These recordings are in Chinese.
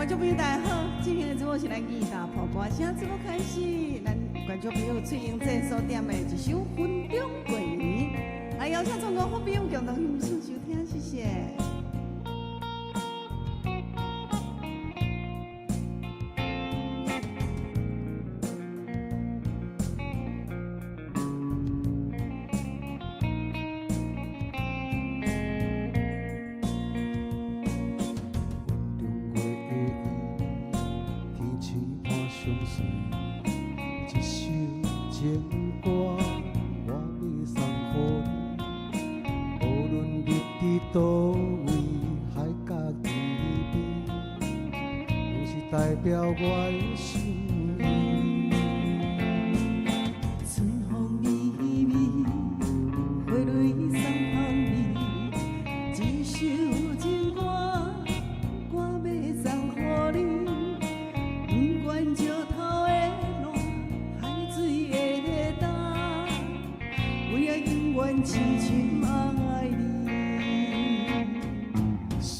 观众朋友大家好，今天的节目是咱义大破歌声节目开始，咱观众朋友翠英这所点的一首《分钟过年》，来邀请全国好朋友共同欣赏收听，谢谢。倒位海角天边，就是代表我的心意。春风微微，花蕊送香味，一首情歌，我要送予你。不管石头的路，海水的干，我也永远痴情爱你。虽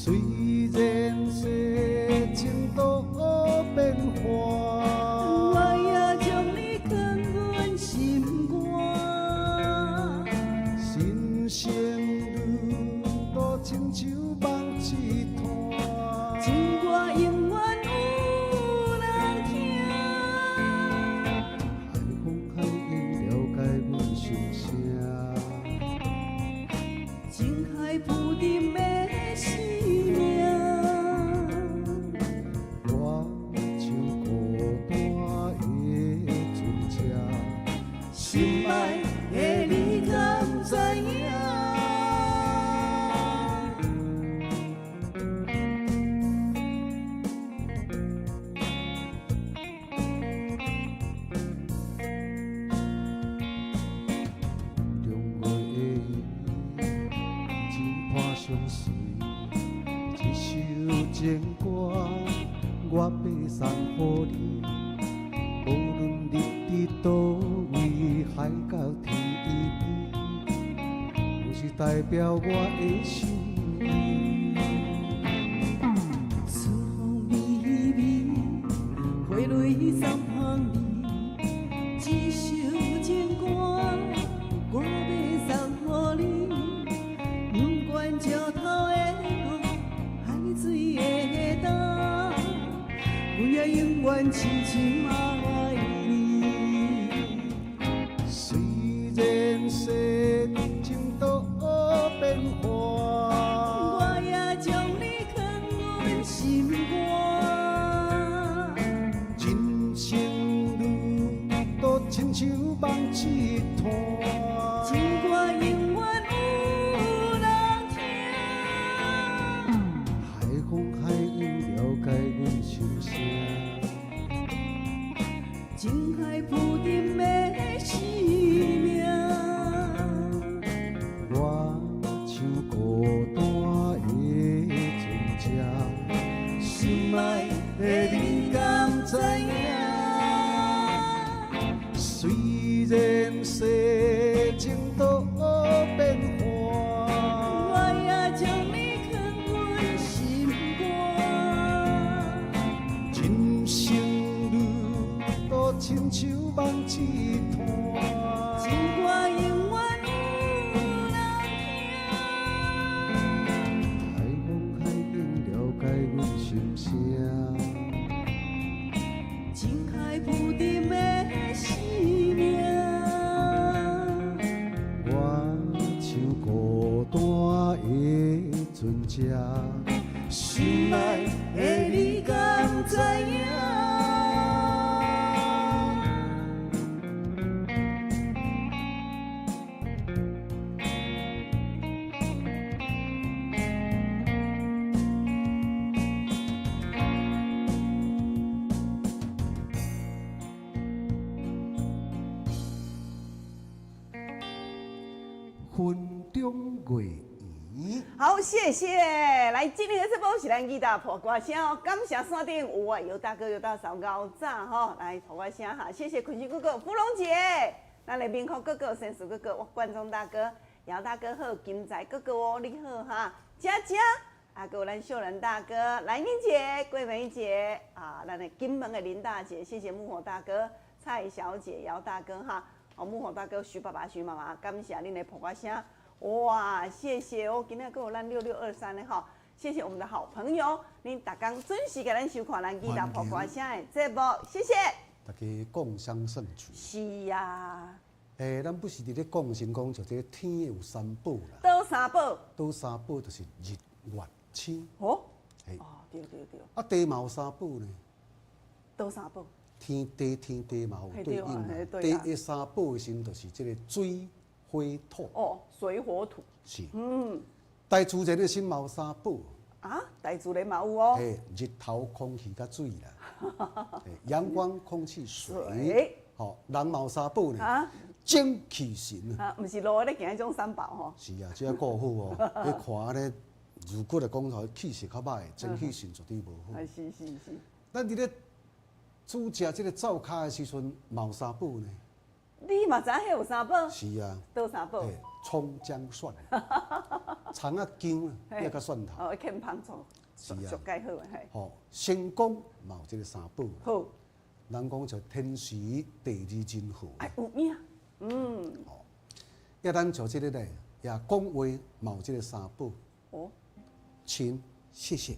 然世情多变化，我也将你放阮心肝。人生路途亲像梦一摊，情歌永远有人听。海风海影了解阮心声，情海浮沉的生命。我像孤单的船只，心爱的你敢知影？中月的雨，真伴相随。一首情歌，我要送予你。无论你伫倒位，海角天边，就是代表我的心意。春风微微，花蕊送香味，一首情歌，我要送予你。不管石头的路，海水的干，我也永远痴情爱你。虽然世情多变化，我也将你放阮心肝。人生路途亲像梦一摊，情歌永远有人听。海风海影了解阮心声，情海浮沉的生命。我像孤单的船只，心爱的你敢知影？虽然世情多变化，我也将你放阮心肝。人生路途亲像梦一摊，情歌永远有人听。海风海影了解阮心声，情海浮沉的生命。我像孤单的船只，心爱的你敢知影？分中月圆。好，谢谢。来，今天的这波是咱义大破歌声哦，感谢山顶有啊，有大哥有大嫂高炸哈，来破歌声哈，谢谢坤熙哥哥、芙蓉姐，咱来明空哥哥、神树哥哥、冠中大哥、姚大哥好，金仔哥哥哦，你好哈，佳佳、啊，还有咱秀兰大哥、蓝英姐、桂梅姐啊，咱的金门的林大姐，谢谢木火大哥、蔡小姐、姚大哥哈，哦，木火大哥、徐爸爸、徐妈妈，感谢恁的捧花声，哇，谢谢哦，今天还有咱6623的哈，谢谢我们的好朋友，恁大家准时给咱收看咱吉他捧花声的节目，谢谢。大家共襄盛举。是呀。咱不是伫咧讲先讲，就这个天有三宝啦。倒三宝？倒三宝就是日、月、星。哦。嘿。哦，对对对。啊，地嘛有三宝呢。倒三宝？天地嘛有对应啊。第一三宝的时就是这个水、火、土。哦，水火土。是。大自然的心嘛有三宝。啊，大自然嘛有哦。嘿，日头、空气、甲水啦。阳光、空气、水。吼，人嘛有三宝呢。啊。精气神啊，毋是路咧行迄种三宝吼。是啊，这要顾好哦。你看咧，如果来讲吼，气色较歹，精气神绝对无好。是。咱伫咧煮食这个灶骹的时阵，嘛有三宝呢。你嘛知影迄有三宝？是啊。倒三宝？葱姜蒜，葱啊姜啊，也甲蒜头。哦，欠芳葱。是啊。上介好诶，嘿。吼，成功嘛有这个三宝。好。人讲就天时地利人和。哎，有影。哦，也咱做这个咧，也讲话嘛有这个三宝。哦。请、谢谢、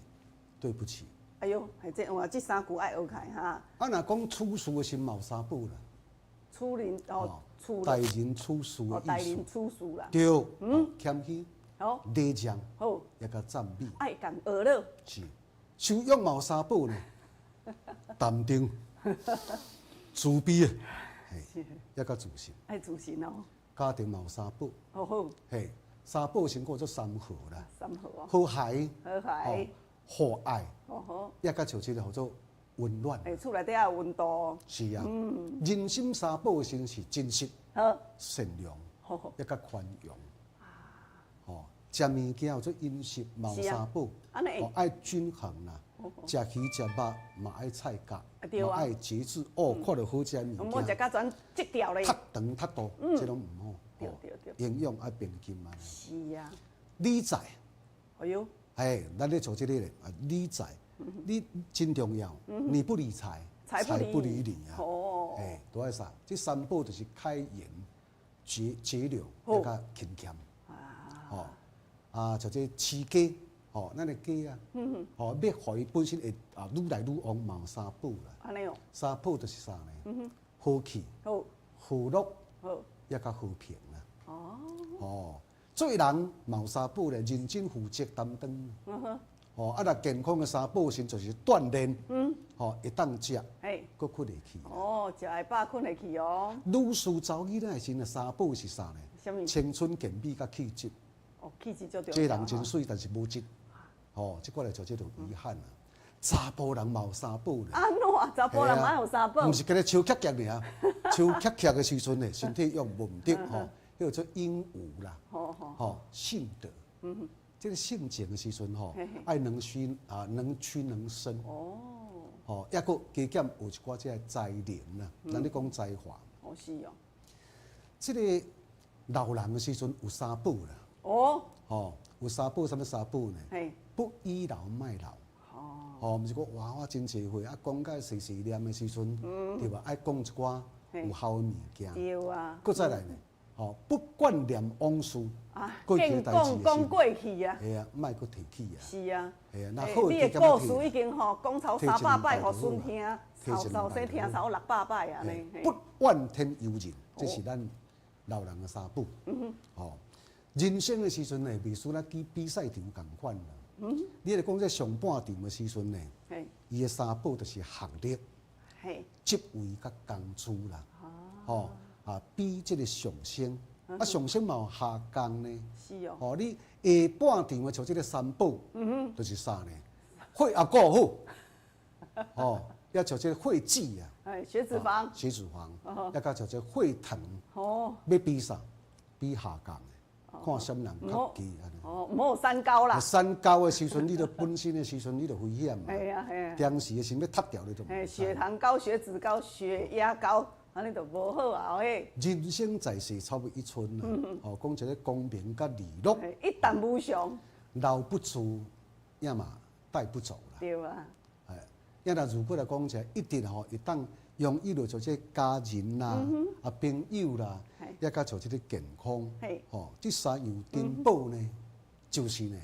对不起。哎呦，系这三句爱学起哈。啊，若讲处事的时嘛有三宝啦。处人哦，待人处事的意思。待人处事啦。对。谦虚。好。礼让。好。也甲赞美。爱讲学了。是。修养嘛有三宝呢。淡定。慈悲啊。也甲自信，爱自信哦。家庭嘛有三宝，好。嘿，三宝先过做三和啦。三和哦。和谐。和爱。好。也甲像这个叫做温暖。厝内底也有温度。是啊。人心三宝先是真实、善良，也甲宽容。哦，食物件有做饮食嘛有三宝，爱均衡啦。食鱼食肉嘛爱菜价，嘛爱节制。哦，看到好食物件。唔好食甲全积掉咧。太长太多，这拢唔好。对。营养爱变金嘛。是啊。理财。哎呦。咱咧做这个咧，理财，你真重要。你不理财，财不理你啊。哦。都爱啥？这三宝就是开源、节流，也甲勤俭。啊。哦，像这饲鸡。哦，咱的鸡啊，哦，要互伊本身会愈来愈旺嘛，三宝啦。安尼哦。三宝就是啥呢？好气、和乐、也甲和平啦。哦，做人嘛有三宝咧，认真负责担当。哦，若健康的三宝先就是锻炼。会当食，佫困会去。哦，食会饱，困会去哦。女士走起来时呢，三宝是啥呢？什么？青春健美甲气质。哦，气质就对。这人真水，但是无质。哦，即个来做这就遗憾啦。查甫人嘛有三宝咧。安怎？查甫人嘛有三宝？毋是跟咧手夹夹尔，手夹夹的时阵咧，身体用无唔得吼，叫做鹦鹉啦。吼，性德。这个性情的时阵吼，爱能屈能伸。哦，抑佫加减有一寡这才能啦，咱咧讲才华。哦，是哦。这个老人的时阵有三宝啦。哦，有三宝，什么三宝呢？不倚老卖老。哦，毋是讲哇，我真济岁啊，讲甲细细念的时阵，对吧？爱讲一寡有效的物件。对啊。搁再来呢，哦，不惯念往事。过去代志讲过去啊。系啊，莫搁提起啊。是啊。系啊，那好。你的故事已经吼讲超300摆，互孙听，后生听超600摆啊呢。不怨天尤人，这是咱老人的三宝。哦。人生的时阵呢，袂输咱比赛场共款啦。你来讲这上半场的时阵呢，伊的三宝就是学历、职位甲工资啦。哦，比这个上升，上升嘛有下降呢。是哦。哦，你下半场的像这个三宝，就是啥呢？血也顾好。哦，要像这个血脂啊。血脂肪。血脂肪，要甲像这血糖。哦。要比啥？比下降。看什么人较低安尼。哦，唔好三高啦。三高的时阵，你著本身的时阵，你著危险嘛。系啊系啊。当时的时要塌掉你都。血糖高、血脂高、血压高，安尼就无好啊嘿。人生在世，草木一春啦。哦，讲一个公平甲利禄。一旦无常。留不住，也嘛带不走啦。对啊，哎，也若如果来讲起来，一定吼会当用伊落做这家人啦、啊朋友啦，也甲做这个健康，吼，这三样珍宝呢，就是呢，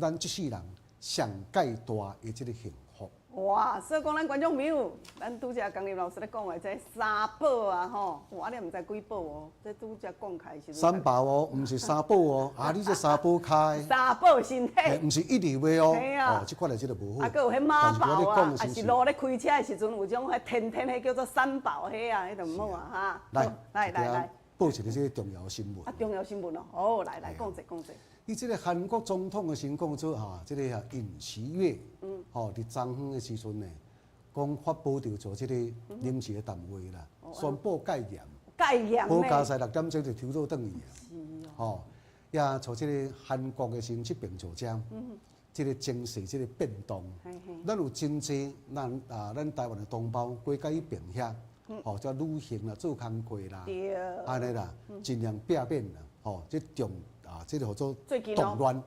咱这世人上介大的这个幸福。哇！所以讲，咱观众朋友，咱拄则江林老师咧讲的这三宝啊，吼，哇，你毋知几宝哦，这拄则讲开时。三宝哦，毋是三宝哦，啊，你这三宝开。三宝身体。毋是一粒的哦。哦，这款的这个无好。啊，佮有迄马宝啊，还是路咧开车的时阵，有种迄天天迄叫做三宝迄啊，迄就唔好啊哈。来，报一个这个重要新闻。啊，重要新闻哦，哦，来讲者。伊这个韩国总统的先讲做哈，这个尹锡悦，吼，伫昨昏的时阵呢，讲发布着做这个临时的单位啦，宣布戒严。戒严。好加塞6点钟就抽到转去啊。是哦。也从这个韩国的新疾病组织，这个经济这个变动，咱有真济咱台湾的同胞过甲伊变遐，吼，叫旅行啦、做工课啦，安尼啦，尽量避免啦，吼，这这个叫做动乱，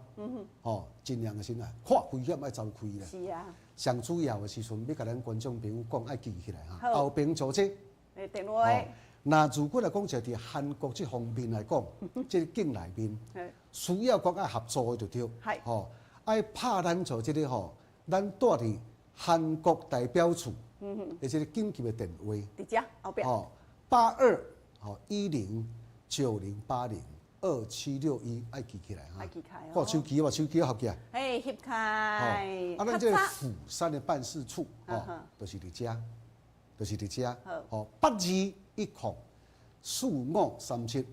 吼，尽量的先啊，看危险爱走开啦。是啊。上主要的时阵，要甲咱观众朋友讲，爱记起来哈。后边组织。电话。那如果来讲，就伫韩国这方面来讲，这个境内面需要国家合作的就对，吼，爱拍咱做这个吼，咱带伫韩国代表处，而且紧急的电话，伫遮后壁，吼82，1080802761，爱记起来哈。爱记起来。看手机嘛，手机合起来。嘿，翕开。啊，咱这个釜山的办事处，吼，就是伫遮。就是伫遮，吼82104537，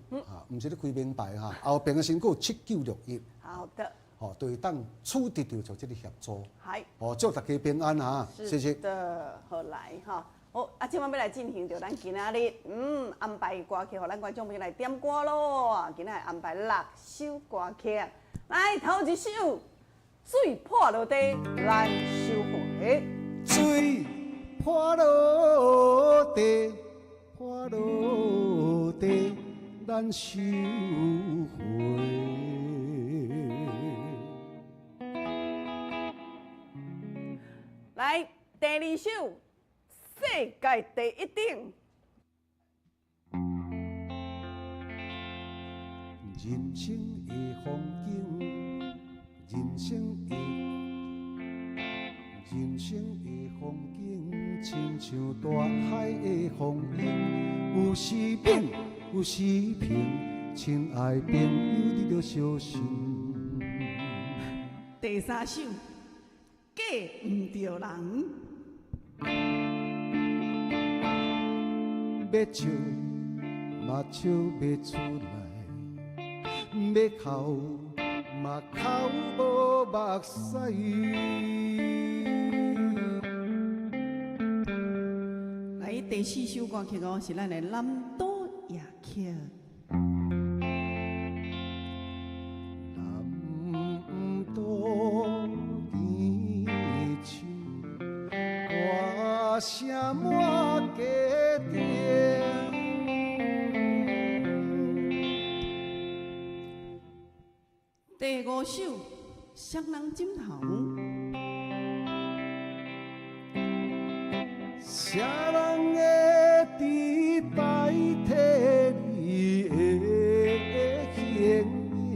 毋是咧开名牌哈，后边个身高7961。好的。吼，就会当取得到做这个协助。系。哦，祝大家平安哈，谢谢。的，好来哈。好，啊，今晚要来进行着咱今仔日安排歌曲，互咱观众朋友来点歌咯。今仔日安排6首歌曲，来头一首《水破落地》，咱收回。水破落地，破落地，咱收回。来，第2首，世界第一等。人生的风景，人生的风景，亲像大海的风涌，有时猛，有时平，亲爱朋友你着小心。第3首。嫁唔着人，要笑嘛笑袂出来，要哭嘛哭无目屎。来，第4首歌曲哦，是咱的南岛夜曲。南岛。歌声满家庭，第5首双人枕头，啥人会伫代替你的形影？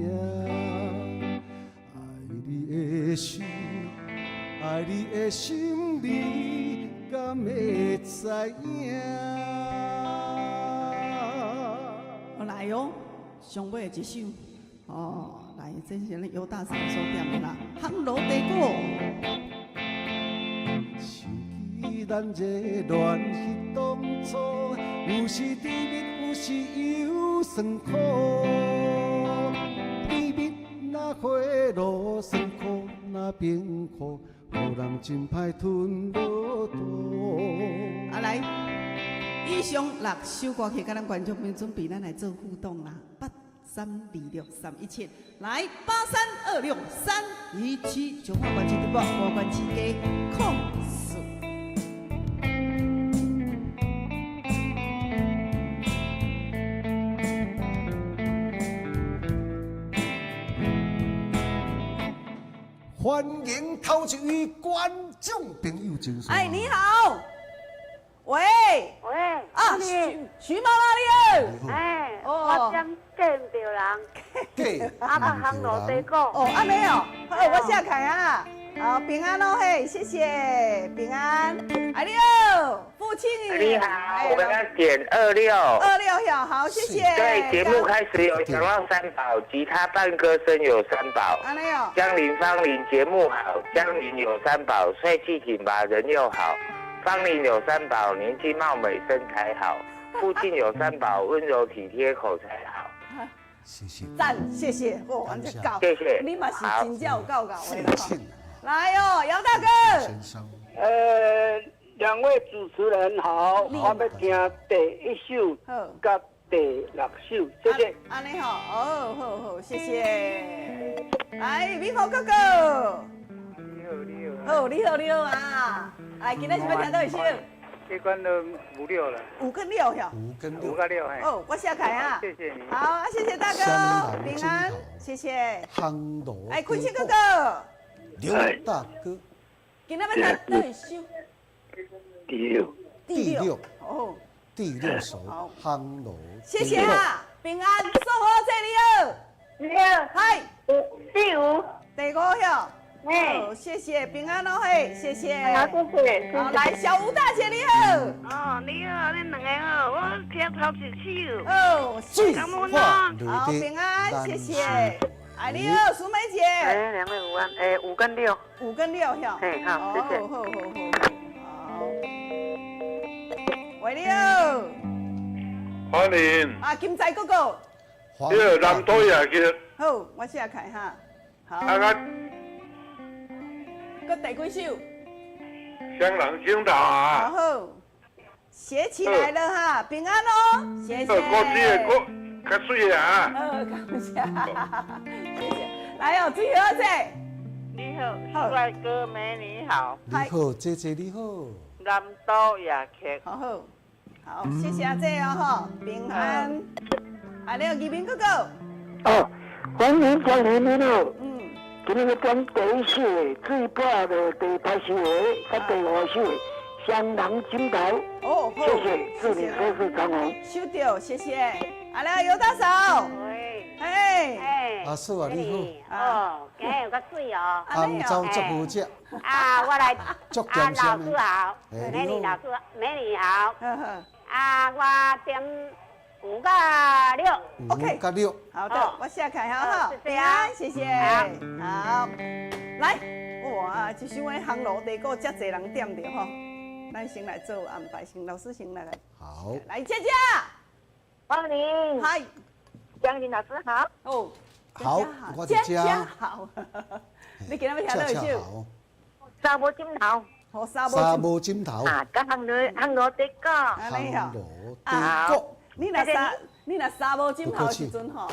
爱你的心，爱你的心。你敢会知影？来哦，上尾的一首哦，来，这是咱犹大嫂所点的啦，《烘炉地鼓》。想起咱这恋迄当初，有时甜蜜，有时又酸苦，甜蜜那花落，酸苦那冰苦。予人真歹吞无度。啊来，以上6首歌曲，甲咱观众朋友准备，咱来做互动啦。83263177，来83263177，中华关市对吧？华关市街控诉。欢欢迎头一位观众朋友进场。哎，你好，喂，啊，徐妈妈你好，哎，哦我点见唔到人，啊，北行路地沟。哦，安尼哦，好，我下凯啊，好，平安哦嘿，谢谢，平安，哎你好，父亲你好，我们要点26。26票，好，谢谢。对，节目开始有想要三宝，吉他伴歌声有三宝。安尼哦，江林芳林节目好，江林有三宝，帅气挺拔人又好。芳林有三宝，年轻貌美身材好。父亲有三宝，温柔体贴口才好。谢谢。赞，谢谢，哦，完全够，谢谢你嘛是真正有够的父啦。亲来哦，姚大哥，先生，两位主持人好，我要听第1首好，甲第6首，谢谢。安尼好，哦，好好，谢谢。来，美宝哥哥，好，你好，你好啊！来，今天是要听到一首这关都5、6了5跟6哟。 5跟，5 6，跟6，哎。哦，我下凯啊。谢谢你。好啊，谢谢大哥，平安，谢谢。夯罗。哎，坤信哥哥，刘大哥，今天要听到一首第6。哦，第6首好夯罗。谢谢啊，平安，送好这里哦。嗨，第5，第5票。哎，哦，谢谢，平安哦嘿，谢谢。好，谢谢。好，来，小吴大姐你好。哦，你好，你两个好，我听头一首。哦，最感恩话好，平安，谢谢。哎，你好，苏梅姐。哎，两位午安，哎，5跟6。 5跟6票。嘿好谢谢好。好。喂，你好。欢迎，啊，金仔哥哥。黄这个南投也去，好，我写开哈。好。啊个搁第几首？香囊青岛好啊，好。写起来了哈，平安哦，谢谢。国际的国较水啊，感谢，谢谢。来哦，最后这。你好，帅哥美女好，你好，姐姐你好。南岛夜曲。好好，好，谢谢阿姐哦哈，平安。啊，你好，宜宾哥哥。哦，欢迎光临你好。嗯。今日要点第1首的最怕的第8首的，甲第5首的香囊金桃。哦，好，谢谢，祝你收视长虹。收到，谢谢。啊，来，尤大嫂。喂，嘿。哎，阿叔啊，你好。哦，今日有较水哦。好。杭州足好食，啊，我来。足啊，咸咸老师好，美女老师，美女好。呵呵。啊，我点5甲6。 OK 加6。好的，我下开好哈，谢谢啊谢谢。好，来，哇，这首的航路地沟遮侪人点着吼，咱先来做安排，先老师先来，好，来佳佳，欢迎，嗨，江林老师好。哦，好，我在佳这。佳好，你今日要听到一首，好。沙漠金头。好沙沙漠，漠金头，啊，甲行路地沟。安尼吼，杭罗地沟。你若沙漠枕头的时阵吼，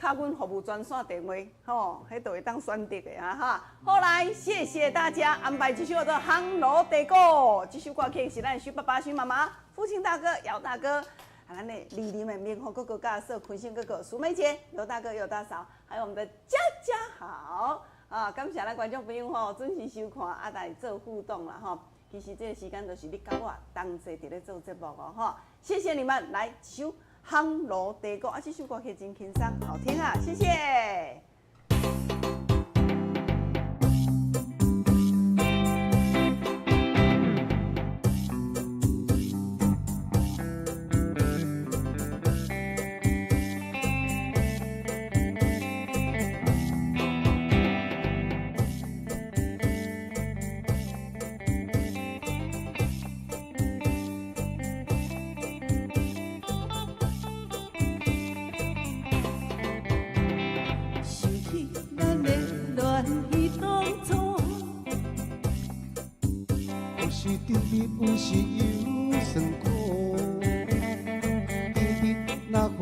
敲阮服务专线电话，吼，迄就会当选择的啊哈。好来，谢谢大家安排这首叫做《航路地沟》，这首歌曲是咱徐爸爸、徐妈妈、父亲大哥、姚大哥，啊，咱的丽丽妹妹、吼哥哥、家嫂、坤信哥哥、苏梅姐、尤大哥、尤大嫂，还有我们的佳佳好啊！感谢咱观众朋友吼准时收看，啊来做互动啦吼。其实这个时间都是你甲我同齐伫咧做节目哦吼，谢谢你们来首《航路地沟》啊，这首歌曲真轻松好听啊，谢谢。想起咱的恋意当初，有时甜蜜，有时又酸苦。甜蜜若花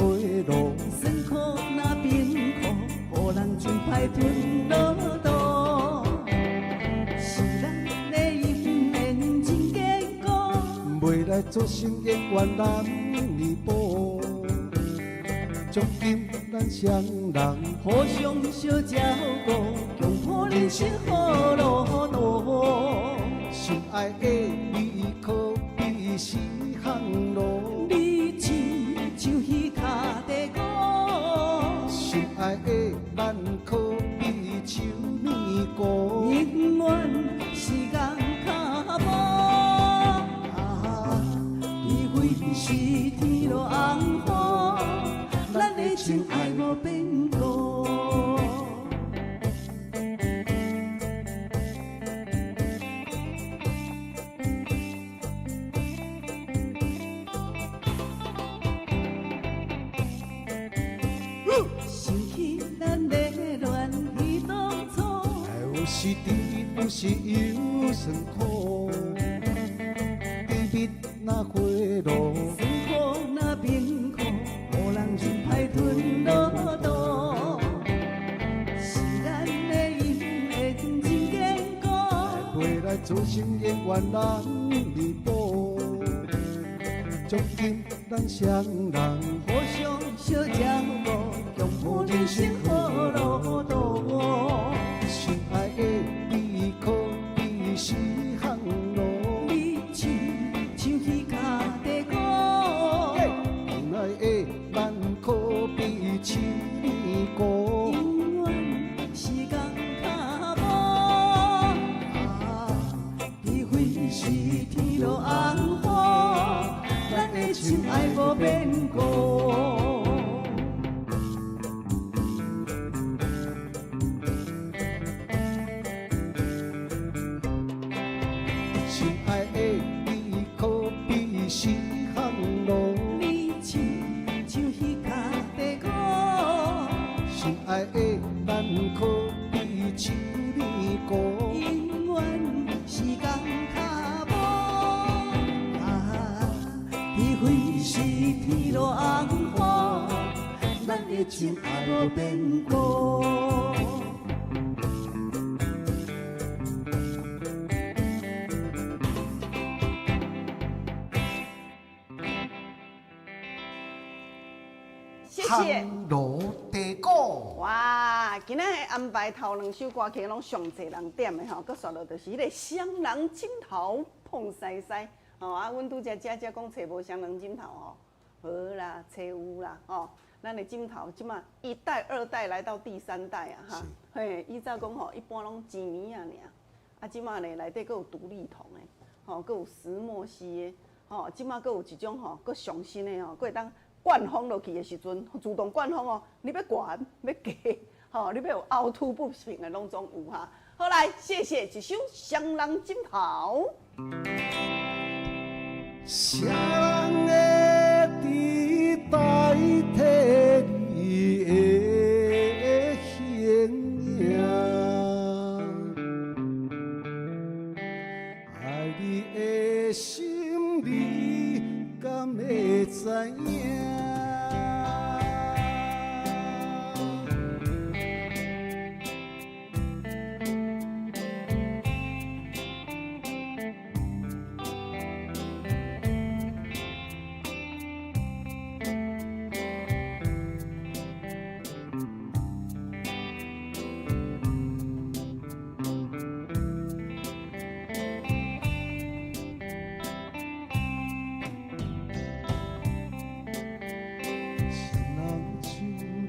露，酸苦若冰苦，予人真歹吞落肚。是咱的姻缘真坚固，未来做成姻缘难弥补。从今咱双人互相小照顾，共我人生好路途。心爱的你可比是项路，你像迄脚地鼓，心爱的咱可比树面高。永远是人脚步。除非是天落红雨，咱的情爱无变故。想起咱的恋彼当初，有时甜，有时忧酸苦，甜蜜那花露，酸苦那冰苦，无人任歹吞落肚。是咱的姻缘真坚固，未来做成姻缘难弥补。从今咱双人互相小照顾，共我人生好路途。心爱的你可比是项路，你像迄脚地鼓，心爱的咱可比树面高。永远是共脚步。除非是天落红雨，咱的情爱无变故。心爱的你可比是项路，你像迄脚地鼓，心爱的咱可比树面高。永远是共脚步。除非是天落红雨，咱的情爱无变故。谢谢。项路地鼓，哇，今仔日安排头两首歌曲拢上侪人点的吼，佮刷落就是迄个双人枕头碰西西吼啊，阮拄则讲找无双人枕头吼，好啦，找有啦吼，咱的枕头即马1代、2代来到第3代啊哈，嘿，以前讲吼一般拢钱面啊尔，啊即马呢内底佫有独立筒的，吼，佫有石墨烯的，吼，即马佫有一种吼佫上新的吼，佫会当。灌风落去的时阵，自动灌风哦。你要悬要低，吼，你要有凹凸不平的拢总有哈。好来，谢谢一首《双人枕头》。谁人会代替你的形影？爱你的心，你敢会知影？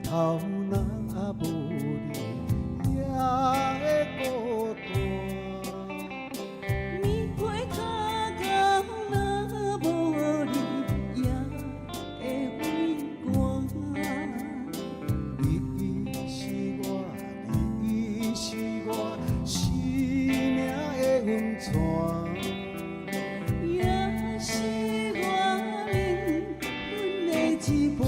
头若无你，也会孤单。棉被脚到若无你，也会畏寒。你是我，你是我生命的温泉。也是我灵魂的一半。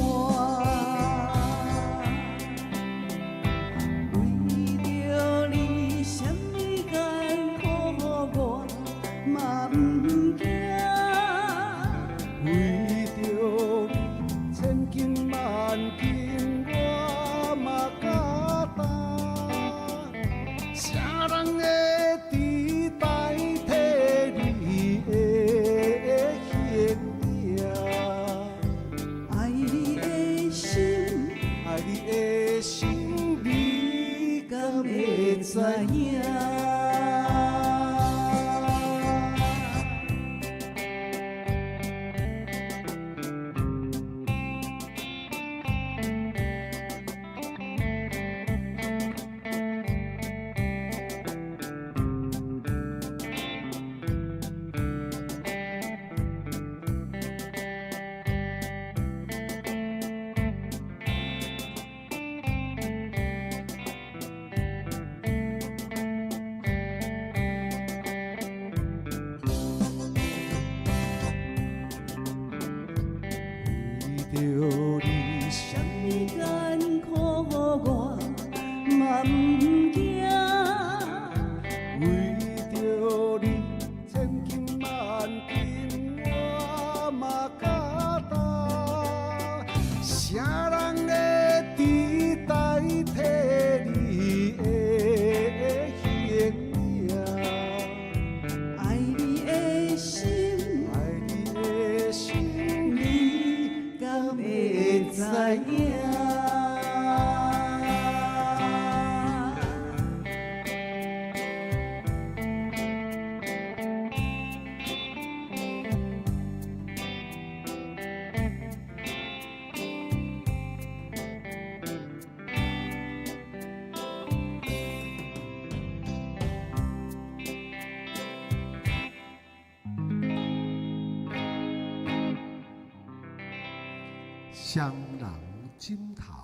香囊金桃。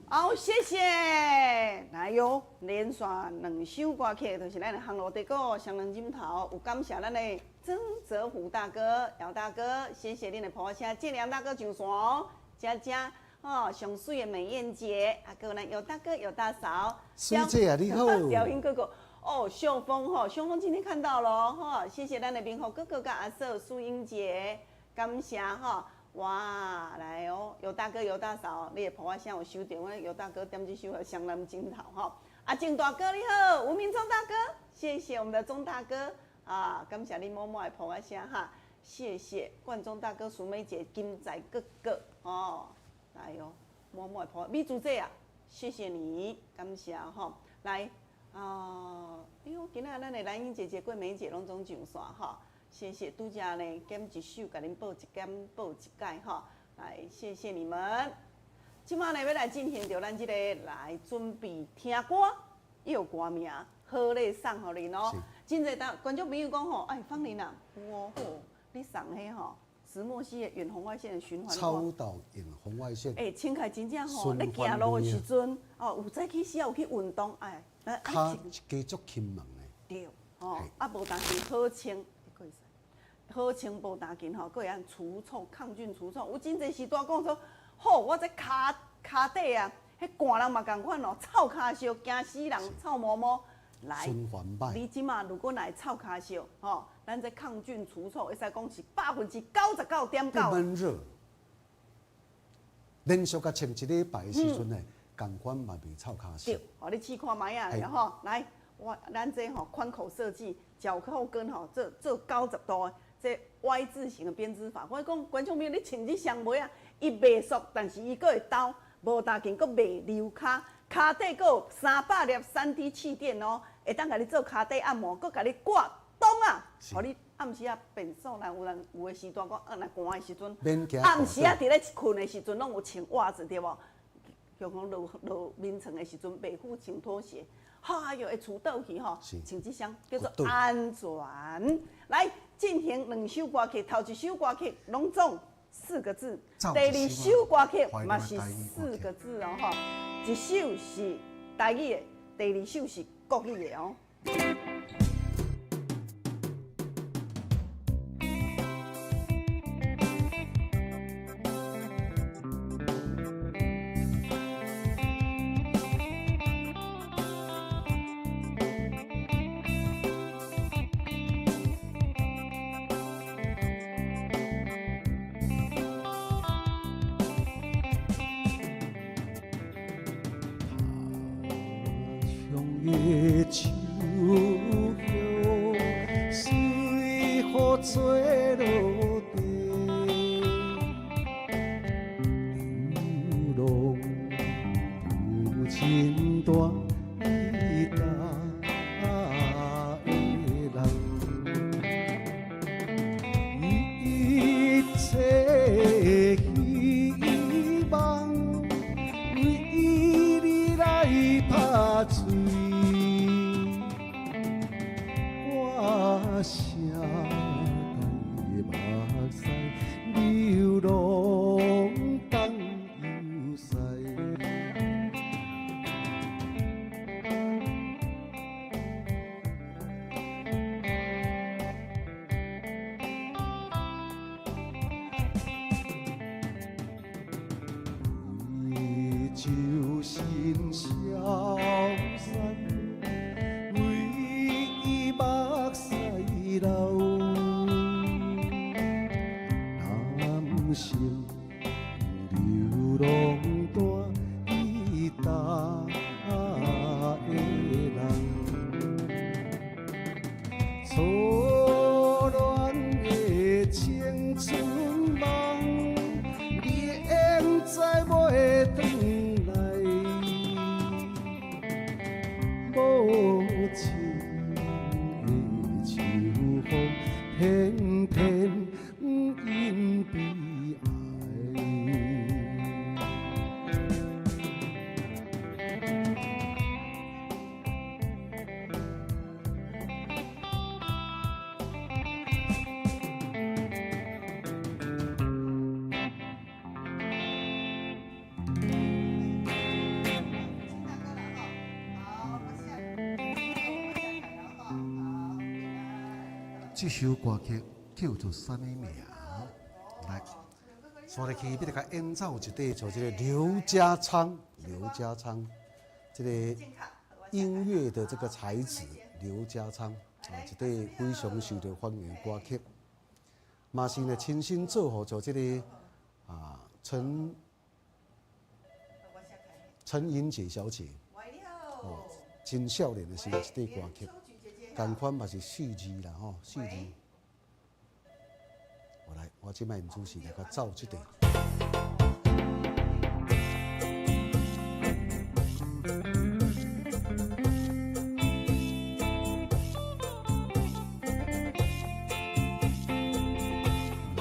好，谢谢。来哟，连续2首歌曲，就是咱的航路地沟、香囊金桃，有感谢咱的曾泽虎大哥、姚大哥，谢谢恁的捧场，建良大哥上线哦，佳佳哦，上水的美燕姐，啊，还有咱姚大哥、姚大嫂，水姐啊，你好。小英哥哥。哦，秀峰哈，秀峰今天看到了哈，谢谢咱的明宏哥哥跟阿嫂、苏英姐，感谢哈。哇，来哦，尤大哥、尤大嫂，你的婆我声有收到，我尤大哥点这首《香囊金桃》哈。阿静大哥你好，吴明忠大哥，谢谢我们的钟大哥啊，感谢你默默的婆我声哈，谢谢冠中大哥、淑梅姐、金仔哥哥哦，来哟、默默的婆，米珠姐啊，谢谢你，感谢哈，来。哎呦，今仔咱的兰英姐姐、桂梅姐拢总上线哈，谢谢拄则呢，减一首，甲恁报一减，报一解哈，来谢谢你们。即马呢要来进行着咱即个来准备听歌，要歌名，好礼送互恁哦。真侪观众朋友讲吼，哎，芳玲啊，哇吼，你送迄吼。石墨烯的远红外线的循环超导远红外线。凊彩真正吼，咧行路的时阵，哦，有早起时啊有去运动，哎，脚加足轻猛的。对，哦，啊无当时好清，好清无当紧吼，佫会按除臭、抗菌除臭。有真侪时段讲说，吼，我这骹底啊，迄寒人嘛共款哦，臭骹烧惊死人，臭毛毛。来，你即马如果来臭骹烧，吼。咱这抗菌除臭，会使讲是99.9%。不闷热，连续甲穿一礼拜的时阵呢，共款嘛袂臭骹烧。对，哦，你试看卖啊，然后来，咱这吼宽口设计，脚后跟吼做90度的，这 Y 字形的编织法。我讲观众朋友，你穿这双鞋啊，伊袂俗，但是伊佫会抖，无大件佫袂溜骹，骹底佫有300粒3D 气垫哦，会当甲你做骹底按摩，佫甲你挂。冬啊，互你暗时啊变爽啦，有的时段讲，若寒的时阵，暗时啊伫咧困的时阵，拢有穿袜子对无？像讲落眠床的时阵，袂赴穿拖鞋，哎哟，会厝倒去吼，穿这双叫做安全。来进行2首歌曲，头一首歌曲拢总4个字，第2首歌曲嘛是4个字哦吼，一首是台语的，第2首是国语的哦。的秋香，随雨吹落地，流浪有情大义大的人，一切希望为你来打碎。声带目屎流浪当游西，伊就心消散。男性流浪大义大的人，错乱的青春梦，你现在袂回来，无情。偏偏因悲哀。这首歌曲叫做什么名？来，所以去要甲演奏一对，就这个刘家昌，这个音乐的这个才子刘家昌啊，一对非常受到欢迎的歌曲，嘛是呢亲身做好做这个啊陈英姐小姐，哦，真少年的时候一对歌曲，同款嘛是4字啦吼，4字。我来，我即摆演主持来甲奏这个。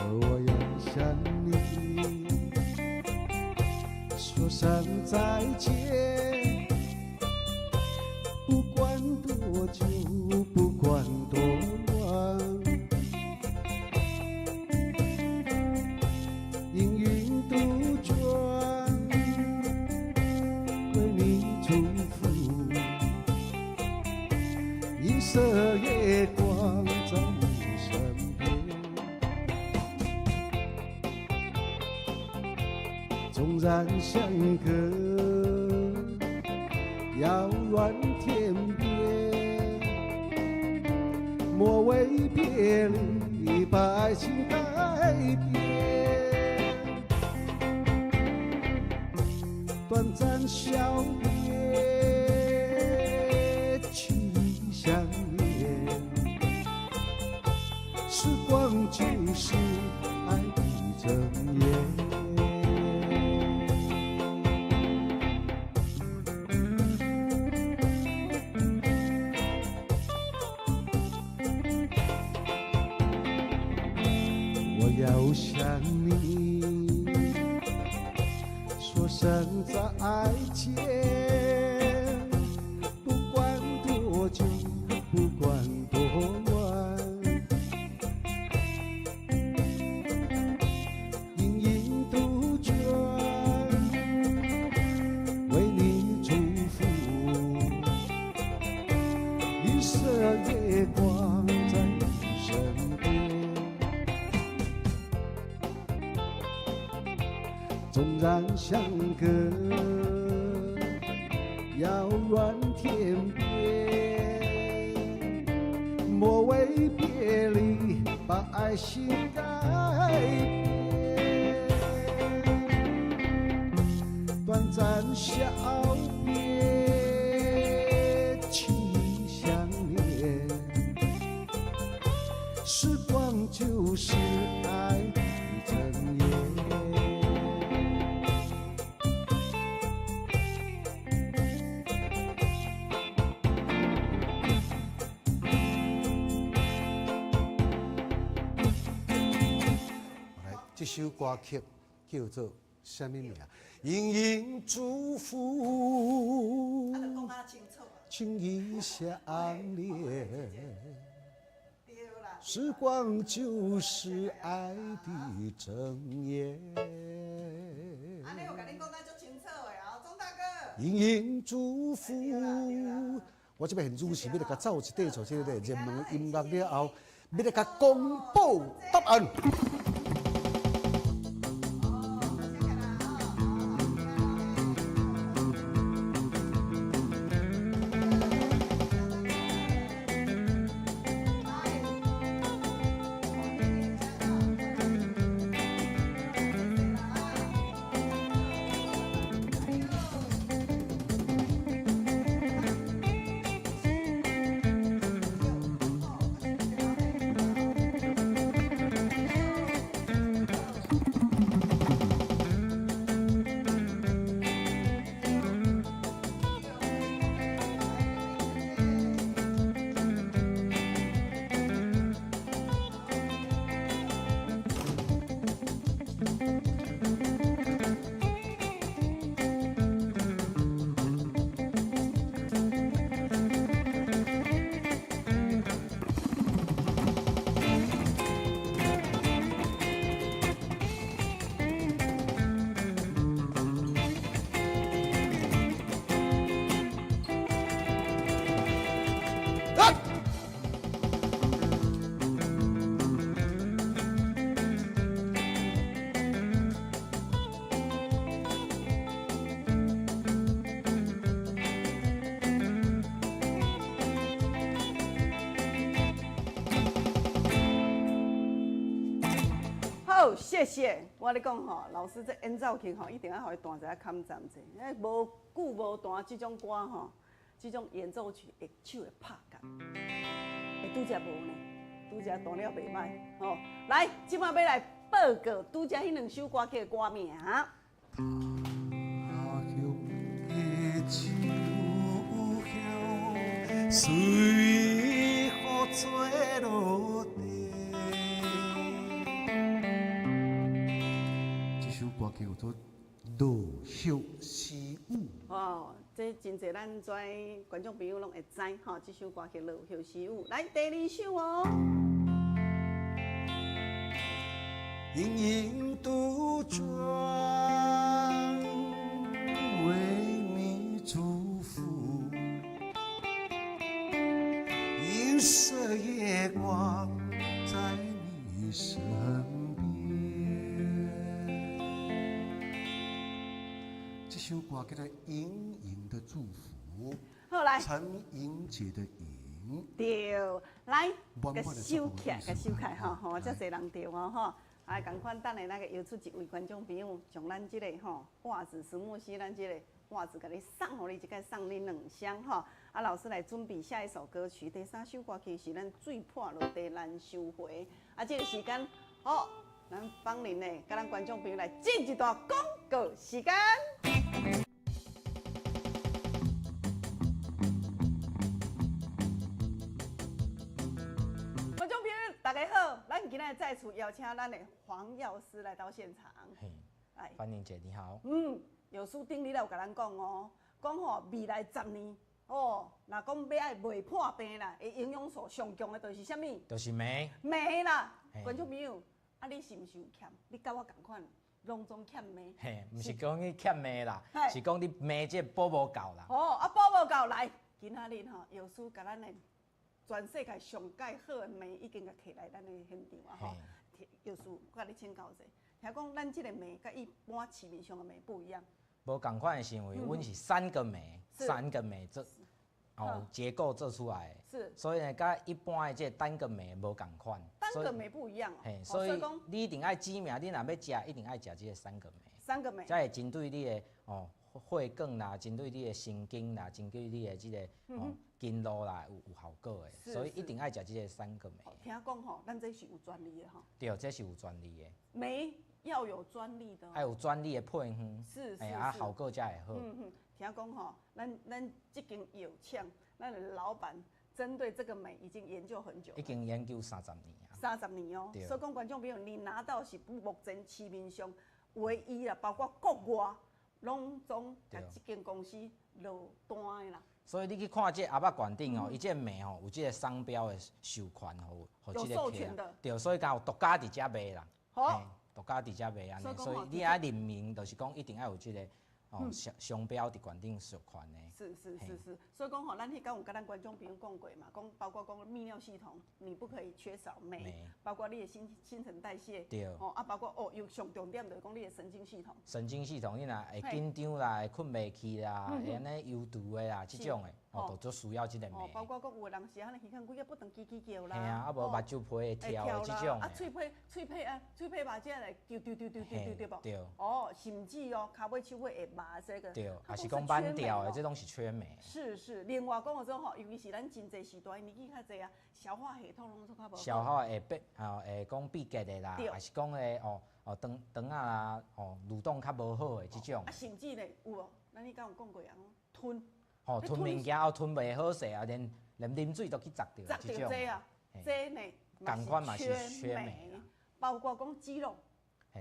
我要向你说声再见，不管多久，不管多晚，阴云杜鹃为你祝福，银色月光在你身边。纵然相隔遥远天边，莫为别离把爱情改变。短暂笑别，去相恋，时光就是爱的箴言。我要向你说声再见，不管多久，不管多晚，阴影杜鹃为你祝福，银色月光在你身边。纵然相隔遥远天边，莫为别离把爱心改变。短暂笑别，情意相连，时光就是爱的箴言。这首歌曲叫做什么名？盈盈祝福，情意相连，时光就是爱的箴言。盈盈祝福，我这边很主持，要来甲奏一段像这个热门的音乐了后，要来甲公布答案。好，谢谢。我跟你讲吼，老师这演奏曲吼，一定要互伊弹一下砍站者，因为无久无弹这种歌吼，这种演奏曲会手会拍感，会拄则无呢，拄则弹了袂歹吼。来，即摆要来报告拄则迄两首歌曲的歌名。随风吹落地。这首歌曲叫做《落叶诗舞》。哦，这真侪咱在观众朋友拢会知吼，这首歌曲《落叶诗舞》。来，第二首哦。盈盈杜鹃为你祝福，银色月光在你身边。这首歌叫做《盈盈的祝福》，好来，陈莹姐的莹。对，来，个收起来，个收起来吼，吼，遮侪人对哦吼。啊，共款等下那个邀出一位观众朋友，从咱即个吼袜子石墨烯，咱即个袜子，甲你送互你一个送你2箱吼。啊，老师来准备下一首歌曲，第3首歌曲是咱最破落地难收回。啊，这个时间，好，咱芳龄呢，甲咱观众朋友来进一段广告时间。大家好，咱今日再次邀请咱的黄药师来到现场。嘿，来，范宁姐你好。药师顶日有甲咱讲哦，讲吼未来10年哦，若讲要爱袂破病啦，的营养素上强的就是啥物？就是镁。镁啦，嘿观众朋友，啊你是毋是有欠？你甲我共款，拢总欠镁。嘿，毋是讲你欠镁啦嘿，是讲你镁这补无够啦。哦，啊补无够来，今仔日吼，药师甲咱的全世界上介好的镁已经甲摕来咱的现场啊吼。药师，我甲你请教者，听讲咱即个镁甲一般市面上的镁不一样。无共款的是因为阮是3个镁，3个镁做结构做出来的，是，所以呢，甲一般的这单个镁无共款。单个镁不一样哦。嘿，所以你一定爱指明，你若要食，一定爱食这个3个镁。3个镁，才会针对你的血管啦，针对你的神经啦，针对你的这个经络啦有效果的，所以一定爱食这个3个镁。听讲吼，咱这是有专利的吼。对，这是有专利的。镁要有专利的。还有专利的配方。是。效果才会好。听讲吼，咱这间药厂，咱的老板针对这个镁已经研究很久。已经研究30年啊。30年哦。所以讲观众朋友，你拿到是目前市面上唯一啦，包括国外。拢总甲这间公司落单的啦，所以你去看这阿爸馆顶哦，伊这镁哦有这个商标的授权，互这个有授权的，对，所以讲有独家伫遮卖啦，好，独家伫遮卖安尼，所以你爱认明，就是讲一定要有这个商标伫馆顶授权的。是，所以讲吼，咱迄刚有跟咱观众朋友讲过嘛，讲包括讲泌尿系统，你不可以缺少镁，包括你的新陈代谢，对，包括又上重点就是讲你的神经系统。神经系统你若会紧张啦，会困袂去啦，会安尼忧郁的啦，这种的，都做需要这个镁。包括讲有的人是安尼耳孔规个不断叽叽叫啦，嘿啊，目睭皮会跳的这种的。喙皮嘛，这来丢对不？对。甚至脚尾手尾会麻这个。对，也是讲慢调的，这拢是缺镁。是，另外讲的种吼，尤其是咱真侪时代年纪较侪啊，消化系统拢做较无。消化会会讲闭结的啦，还是讲的肠啊蠕动较无好的这种。甚至呢有哦，咱你敢有讲过啊？吞。吞物件吞袂好势啊，连啉水都去砸掉。砸掉这啊，这呢同款嘛是缺镁，包括讲肌肉。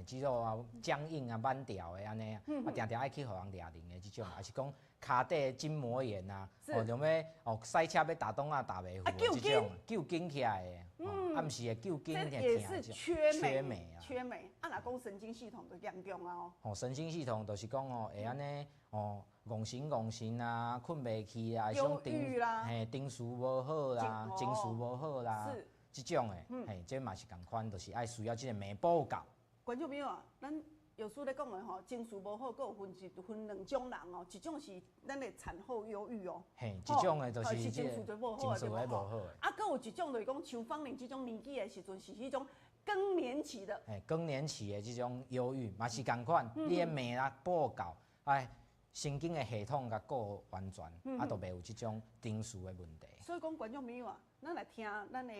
肌肉啊僵硬啊慢调的安尼啊，定定爱去互人抓灵的这种，还是讲骹底筋膜炎啊，像要赛车要打洞啊打袂赴这种，揪筋起来的，啊毋是会揪筋这也是缺镁啊。缺镁，啊若讲神经系统就严重啊神经系统就是讲会安尼戆神啊，困袂去啊，忧郁啦，情绪无好啦，情绪无好啦，这种的，这嘛是共款，就是爱需要这个镁补够。观众朋友啊，咱药师咧讲的吼，情绪无好，佫有分2种人哦，一种是咱的产后忧郁哦，这种的就是情绪就无好，情绪无好啊，佫有一种就是讲像芳龄这种年纪的时阵，是迄种更年期的，更年期的这种忧郁嘛是同款，你的镁啊补够，神经的系统甲顾完全，就袂有这种定数的问题。所以讲观众朋友啊，咱来听咱的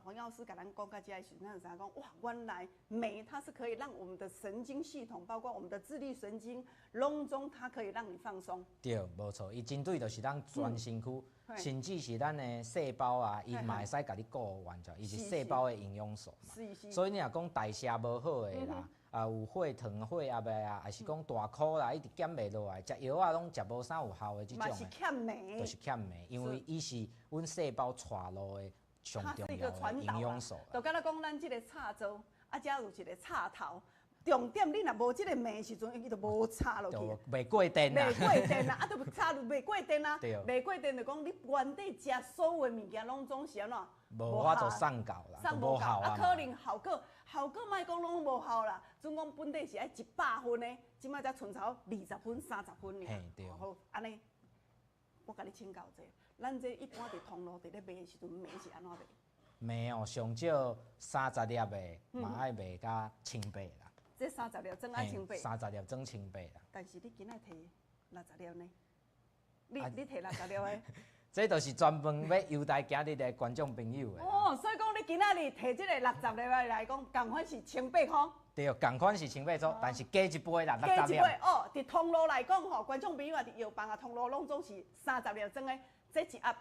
黄药师甲咱讲到这的时候，咱就知影讲哇，原来镁它是可以让我们的神经系统，包括我们的自律神经、拢中，它可以让你放松。对，无错，伊针对就是咱全身躯，甚至是咱的细胞啊，伊嘛会使甲你顾完全，伊是细胞的营养素嘛。所以你若讲代谢无好的啦。有血糖、血压啊，还是讲大箍啦，一直减袂落来，食药啊拢食无啥有效的这种的，是欠镁，就是欠镁，因为伊是阮细胞带路的上重要的营养素。就敢若讲咱即个插座，遮有一个插头，重点你若无即个镁的时阵，伊就无插落去，袂过电啊，袂过电啊，就插入袂过电啊，袂过电就讲你原底食所有的物件拢总是安怎？无法度送到啦，送无效啊，可能效果莫讲拢无效啦，总讲本底是爱100分的，即摆才剩超20分、30分尔。对。好，安尼，我甲你请教者，咱这一般伫通路伫咧卖的时阵，镁是安怎卖？镁哦，上少30粒的，嘛爱卖甲1000倍啦。这30粒装爱1000倍。30粒装1000倍啦。但是你今仔摕60粒呢？你摕60粒的？这就是专门要优待今日的观众朋友的。哦，所以讲你今仔日摕这个60粒来讲，同款是18块。对，同款是18块，但是加一倍啦，60粒。加一倍哦，伫通路来讲吼，观众朋友啊，伫药房啊，通路拢总是30粒装的，这一盒，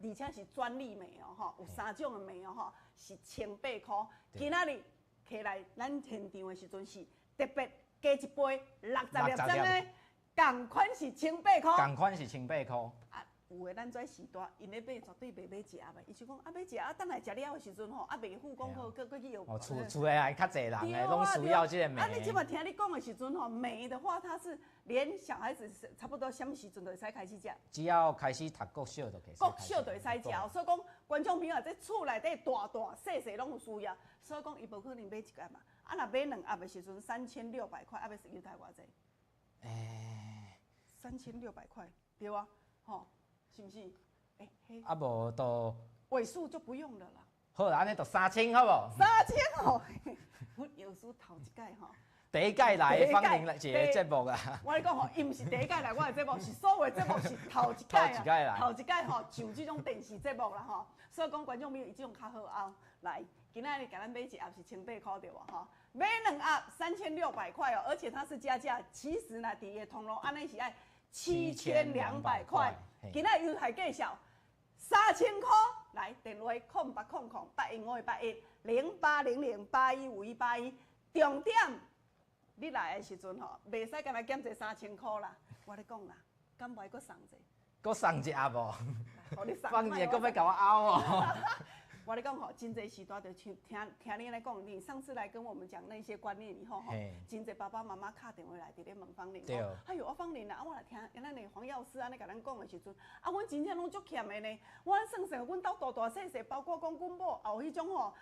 而且是专利镁哦，吼，有3种的镁哦，吼，是18块。今仔日摕来咱现场的时阵是特别加一倍，60粒装的，同款是18块。同款是18块。有诶，咱跩时代，因咧买绝对袂买食的，伊是讲买食等来食了的时阵吼，袂付讲搁去药。厝诶还较侪人诶，拢需要这个镁。你即摆听你讲的时阵吼，镁的话，它是连小孩子差不多什么时阵就会使开始食？只要开始读国小就可以。国小就会使食，所以讲观众朋友在厝内底大细拢有需要，所以讲伊无可能买一盒嘛。若买2盒的时阵3600块，要是犹太偌济？3600块，对啊，吼。是不是？无都尾数就不用了啦。好啦，安尼就3000好无？3000吼，阮药师头一届吼，第一届来放映一个节目啊。我跟你讲吼，伊毋是第一届来我的节目，是所有的节目是头一届啊。头一届吼，像这种电视节目啦吼，所以讲观众朋友伊这种较好熬。来，今仔日甲咱买一盒是18块对无吼？买2盒3600块哦，而且它是加价，其实呢，伫个通路安尼是爱7200块。今仔优惠介绍3000块，来电话08008108100800815181。重点，你来的时阵吼，袂使干来减这3000块啦。我咧讲啦，敢袂搁送者？搁送一盒无？放一个，搁要甲我拗哦。我咧讲吼，真侪时段就听你来讲，你上次来跟我们讲那些观念以后吼，真侪爸爸妈妈敲电话来伫咧问芳玲，哎呦，我芳玲啊，我来听咱的黄药师安尼甲咱讲的时阵，阮真正拢足欠的呢。我算算，阮兜大细，包括讲阮某有迄种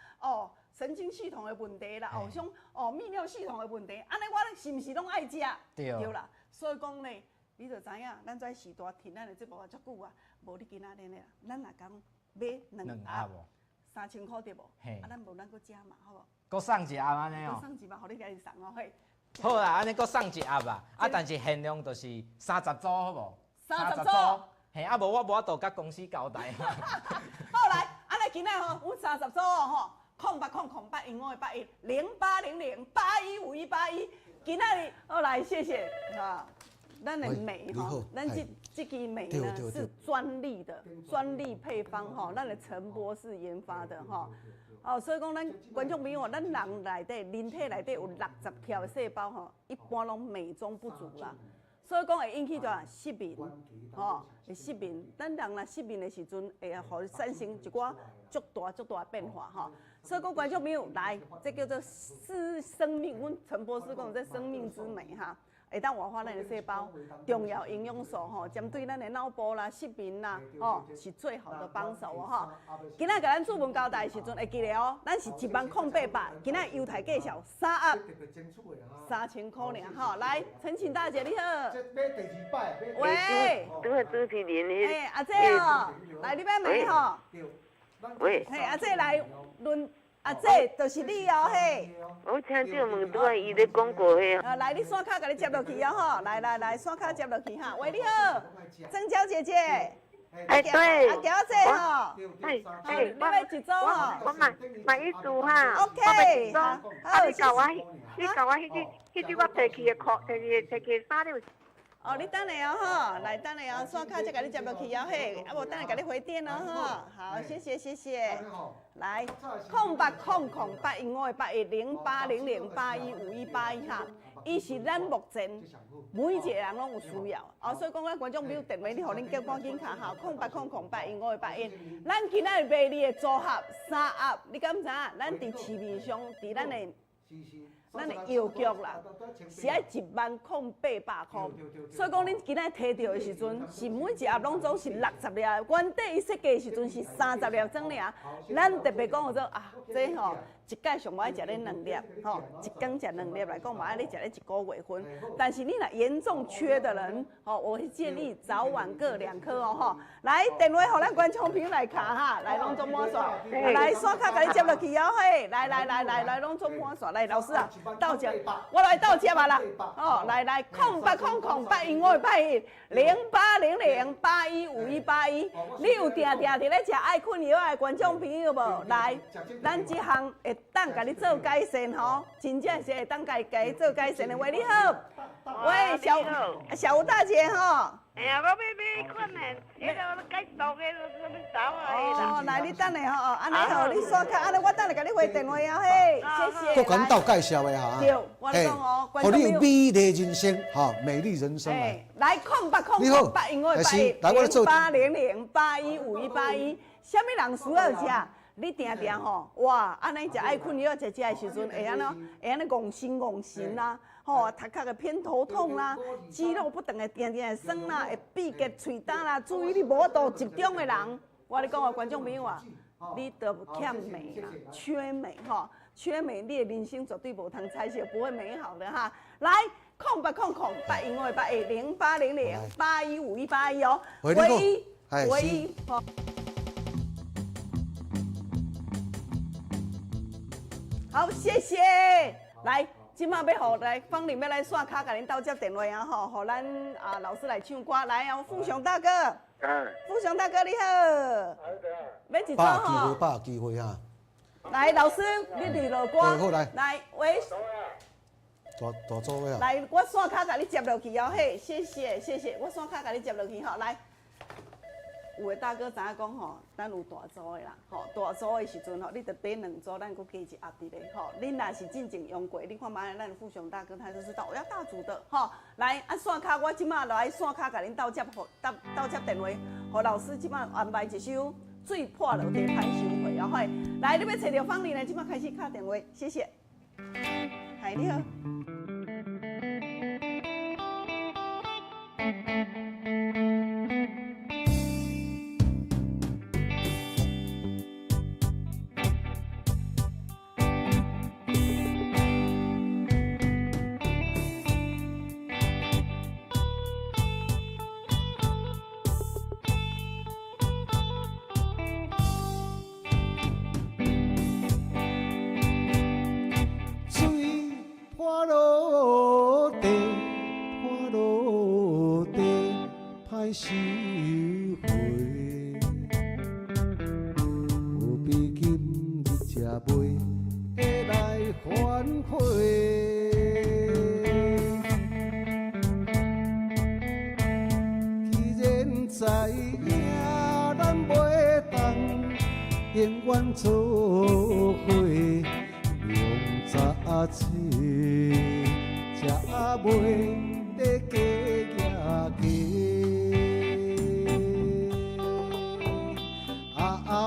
神经系统的问题啦，有种泌尿系统的问题，安尼我是毋是拢爱食？对啦，所以讲呢，你就知影，咱跩时段听咱的节目啊，足久啊，无你今仔日啦，咱若讲买2盒。3000块对无？咱无咱搁加嘛，好无？搁送一盒安尼哦。搁送一盒，互你家己送哦，嘿。好啦，安尼搁送一盒啊！但是限量就是30组，好无？30组。嘿，无我无法度甲公司交代。好来，安尼今仔吼，阮30组哦吼，08008558100800815181。今仔日好来，谢谢啊。咱的镁吼，咱这支镁呢是专利的专利配方吼，咱的陈博士研发的吼。所以讲咱观众朋友，咱人内底、人体内底有60条细胞吼，一般拢镁中不足啦。所以讲会引起啥失眠，会失眠。咱人若失眠的时阵，会互产生一寡足大变化吼。所以讲观众朋友来，这叫做生命。阮陈博士讲这生命之镁哈。会当活化咱的细胞，重要营养素吼，针对咱的脑部啦、失眠啦，是最好的帮手哦今仔甲咱主文交代的时阵会记得哦，咱是10800，今仔优待介绍3盒，3000块尔吼。来，陈庆大姐你好。买第2摆。喂。拄个主持人。阿姐哦，来你要买吼。喂。阿姐来啊，这就是你哦嘿。我听这问拄仔伊咧讲过迄。来，你线卡给你接落去哦吼，来，线卡接落去哈。喂，你好，曾娇姐姐。哎，对。啊，交这吼。哎，你要一组吼。我买一组哈。OK。好，你教我迄句我摕去的裤，摕去的衫了。哦，你等下哦吼，来等下哦，线卡再给你接落去哦嘿，啊无等下给你回电哦吼。好，谢谢。来，0800815810800800815181哈，伊是咱目前每一个人拢有需要，所以讲咱观众朋友电话，你互恁叫赶紧卡哈，0800815810，咱今仔日卖你的组合三盒，你敢知影？咱伫市面上，伫咱的邮局啦，是爱10800块，所以讲恁今仔摕到的时阵，是每一盒拢总是60粒，原底伊设计的时阵是30粒装尔，咱特别讲做啊，这吼一届上无爱食咧2粒，吼一天食2粒来讲嘛，爱你食咧1个月份。但是你若严重缺的人，吼，我会建议早晚各2颗哦，吼。来电话互咱观众朋友来卡哈，来拢做满线，来刷卡甲你接落去哦嘿，来拢做满线，来老师啊。到家，我来到家吧啦！哦，来，0800815810800800815181，你有定伫咧食爱困药的观众朋友无？来，咱这项会当甲你做改善吼，真正是会当甲你做改善的。喂，你好，喂，小吴大姐吼。哎呀，我要款的，迄个改造的，什么走啊？哦，来，你等下吼，安尼吼，你刷卡，安尼我等下甲你回电话啊，嘿，谢谢。做管道介绍的哈，对，我讲哦，互你有美丽人生，哈，美丽人生啊。来，0800815181，什么人需要吃？你定吼，哇，安尼食爱困药食的时阵，会安尼戆神啦。吼，头壳会偏头痛啦，肌肉不等会定会酸啦，会闭结喙焦啦。注意力无度集中的人，我跟你讲啊，观众朋友啊，你都欠美啦，缺美吼，缺美，你的人生绝对无通彩色，不会美好的哈。来，08008158000800815181哦，唯一吼。好，谢谢，来。今麦要互来芳玲要来刷卡，甲恁斗接电话啊吼，互咱老师来唱歌，来哦，富雄大哥，富雄大哥你好，要一组吼，把握机会啊！来，老师你预落歌，好来，喂，大组的啊，来，我刷卡甲你接落去哦，嘿，谢谢，我刷卡甲你接落去吼，来。有的大哥知影讲吼，咱有大组的啦，吼大组的时阵吼，你得买2组，咱搁加一盒伫咧，吼。恁若是真正用过，你看嘛，咱富雄大哥他就知道我要大组的，吼。来，刷卡，我即马来刷卡，甲恁斗接电话，互老师即马安排一首最破落地歹收回哦，嘿。来，你要找到芳玲呢，即马开始敲电话，谢谢。嗨，你好。收回，有比今日才袂会来反悔。既然知影咱袂当永远做伙，用早切，才袂得加加。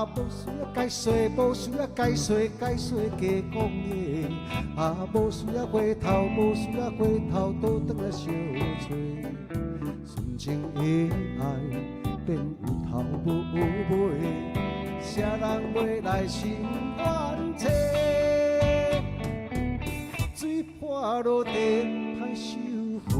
无需要解说，无需要解说，解说加讲的。无需要回头，无需要回头，倒转来相找。纯情的爱变有头无尾，谁人要来心冤切？水破落地歹收回。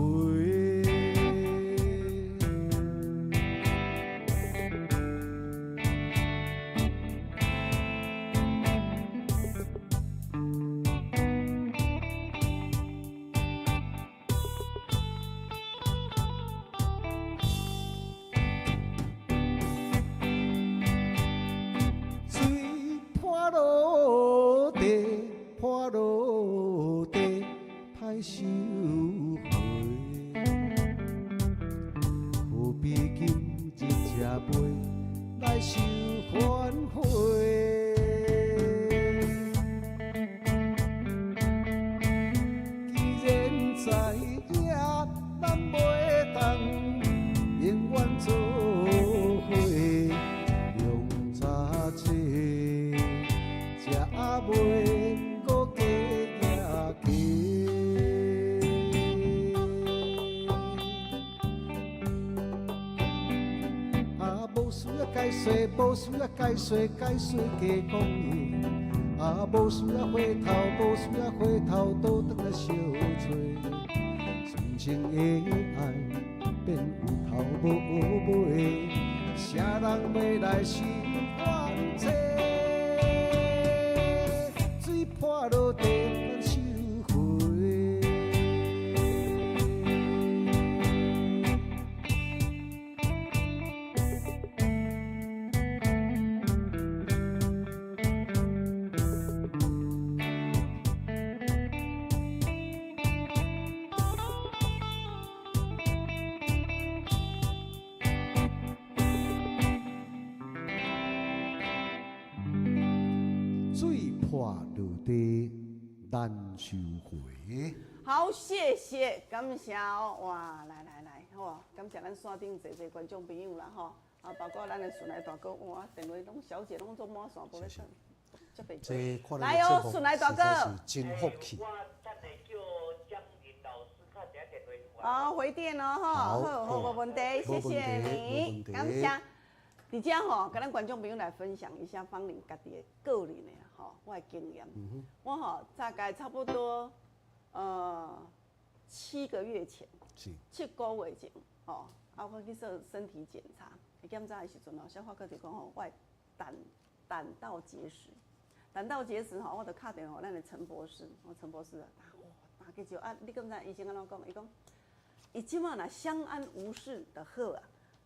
落地，破落地，歹收回。何必今日才飞来受反悔？既然知影咱袂当永远做伙，用早切，才袂搁加野鸡。啊，无需要解释，无需要解释，解释加讲话。啊，无需要回头，无需要回头，倒转来相找。纯情的爱变有头无尾，啥人要来心肝切？水破落地难收回。水破落地难收回。好，谢谢，感谢哦，哇，来，吼，感谢咱线顶坐观众朋友啦，吼，啊，包括咱的顺来大哥，哇，电话拢小姐拢做满线，无咧算，足袂这看来哦，顺来大哥，是真福气。好，回电哦，好，无问题，谢谢你，感谢。伫遮吼，跟咱观众朋友来分享一下芳玲家己的个人的吼，我的经验。我吼大概差不多7个月前，7个月前，吼，啊，我去做身体检查，检查的时阵吼，小发哥就讲吼，我胆道结石，胆道结石吼，我就打电话咱的陈博士，我陈博士打去就啊，你敢知医生安怎讲？伊讲，伊即马若相安无事就好啊。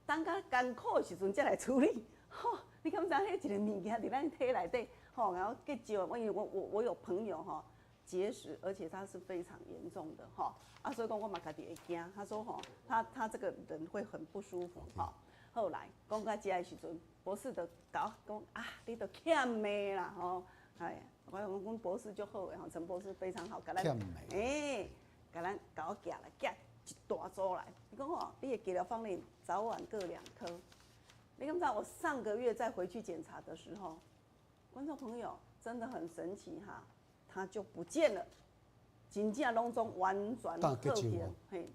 等到艰苦的时阵才来处理，吼、你敢知迄一个物件伫咱体内底，吼，然后结石，因为我有朋友吼结石，而且他是非常严重的，吼，啊，所以讲我嘛家己会惊，他说吼，他这个人会很不舒服，吼。后来讲到遮的时阵，博士就搞讲啊，你都欠骂啦，吼，哎，我讲阮博士就好诶，吼，陈博士非常好，甲咱，甲咱搞夹来夹一大组来。你讲吼，你的治疗方面早晚各2颗。你敢知道我上个月再回去检查的时候，观众朋友真的很神奇哈，它就不见了，真正拢总完全好去了。嘿，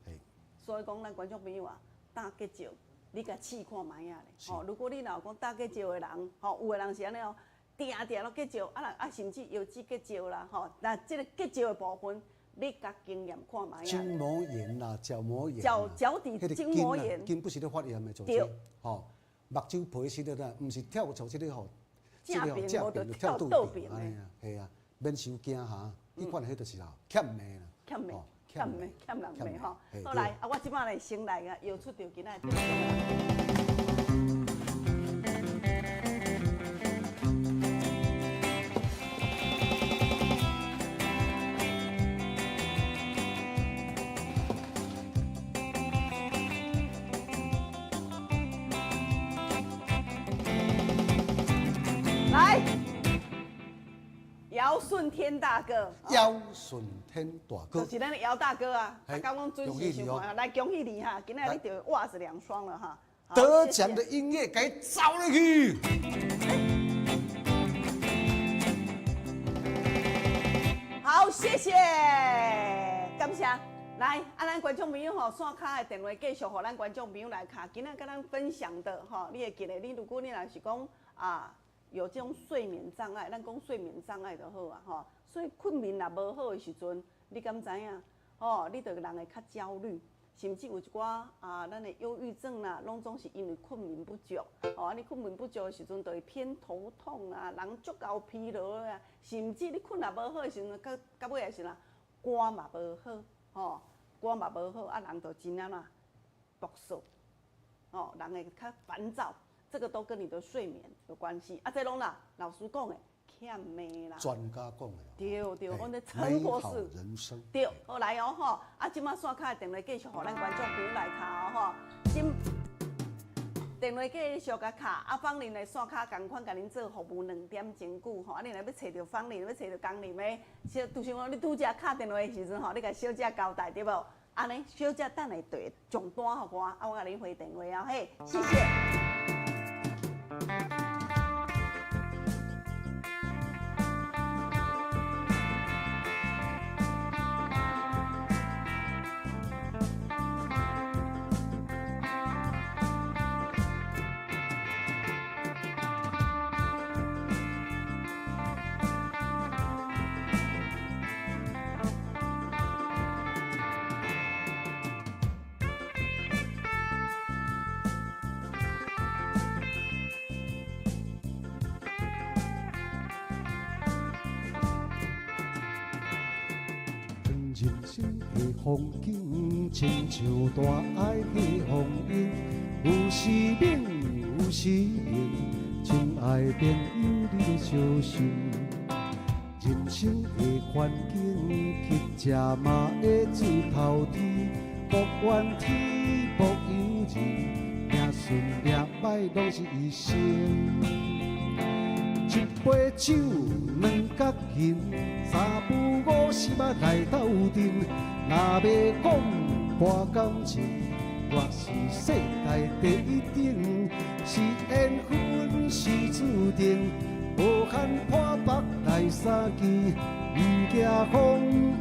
所以讲咱观众朋友啊，大结石，你甲试看卖啊咧。哦，如果你若有讲大结石的人，吼，有的人是安尼哦，定都结石，甚至腰肌结石啦，吼，那这个结石的部分。你甲经验看卖啊！筋膜炎啦，角膜炎，脚底筋膜炎，筋不是咧发炎的组织，吼，目睭皮是咧啦，唔是跳出这个吼，正边无就跳倒边的，系啊，免受惊哈，你看迄就是吼欠骂啦，欠人骂吼。好来，我即摆来先来个，又出条今仔的。来，姚顺天大哥，姚顺天大哥，就是咱的姚大哥啊，他刚刚准时上班，来恭喜你哈，今天你就袜子2双了哈。得奖的音乐该找了去。好，谢谢，感谢。来，咱观众朋友吼，线卡的电话继续，互咱观众朋友来卡。今仔跟咱分享的吼，你会记得，你如果你若是讲啊。有这种睡眠障碍，咱讲睡眠障碍就好啊，吼。所以困眠若无好的时阵，你敢知影？哦，你就人会较焦虑，甚至有一寡啊，咱的忧郁症啦，拢总是因为困眠不足。哦，你困眠不足的时阵，就会偏头痛啊，人足够疲劳啊，甚至你困若无好的时阵，到尾也是啦，肝嘛无好，吼，肝嘛无好，啊，人就真啊啦，毒素，哦，人会较烦躁。这个都跟你的睡眠有关系啊！这拢啦，老师讲的，险的啦。专家讲的。对对，阮咧陈美好博士。人生。对，好来哦吼，啊，即马线卡的电话继续互咱观众朋友来卡哦吼，电话继续甲卡，啊，芳林的线卡共款，甲恁做服务2点钟久吼，啊，恁若要找着芳林，要找着工人的，就像讲你拄则敲电话的时阵吼，你甲小姐交代对无？安尼，小姐等下对上单互我，啊，我甲恁回电话啊，嘿，谢谢。人生的风景，亲像大海的风涌，有时冷，有时冷，亲爱的朋友，你要小心。人生的环境，乞食嘛会出头天，不怨天，不尤人，命顺命歹拢是一生。一杯酒，两角银，3步5时仔来斗阵。若要讲博感情，我是世界第一等。是缘分是注定，无限破腹来相见。唔惊风，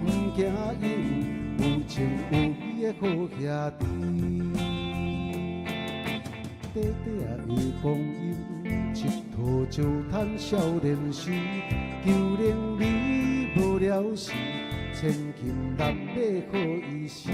唔惊雨，有情有义的好兄弟。短短的光阴，佚佗就趁少年时，求能你无了时，千金难买好一生。